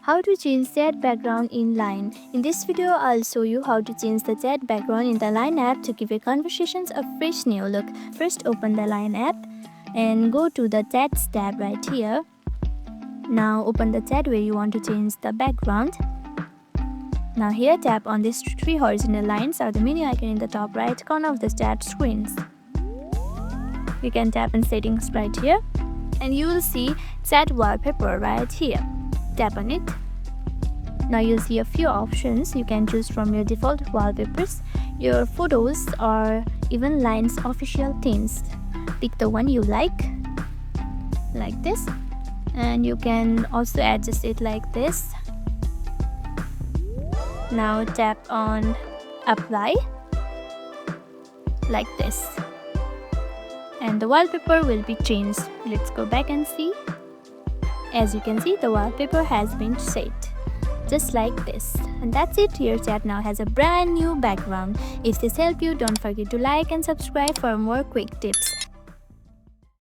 How to change chat background in Line. In this video, I'll show you how to change the chat background in the Line app to give your conversations a fresh new look. First, open the Line app and go to the Chats tab right here. Now open the chat where you want to change the background. Now here, tap on these three horizontal lines or the menu icon in the top right corner of the chat screens. You can tap on settings right here and you will see chat wallpaper right here. Tap on it. Now you'll see a few options. You can choose from your default wallpapers, your photos, or even Line's official themes. Pick the one you like this, and you can also adjust it like this. Now tap on apply like this, and the wallpaper will be changed. Let's go back and see. As you can see, the wallpaper has been set just like this. And that's it. Your chat now has a brand new background. If this helped you, don't forget to like and subscribe for more quick tips.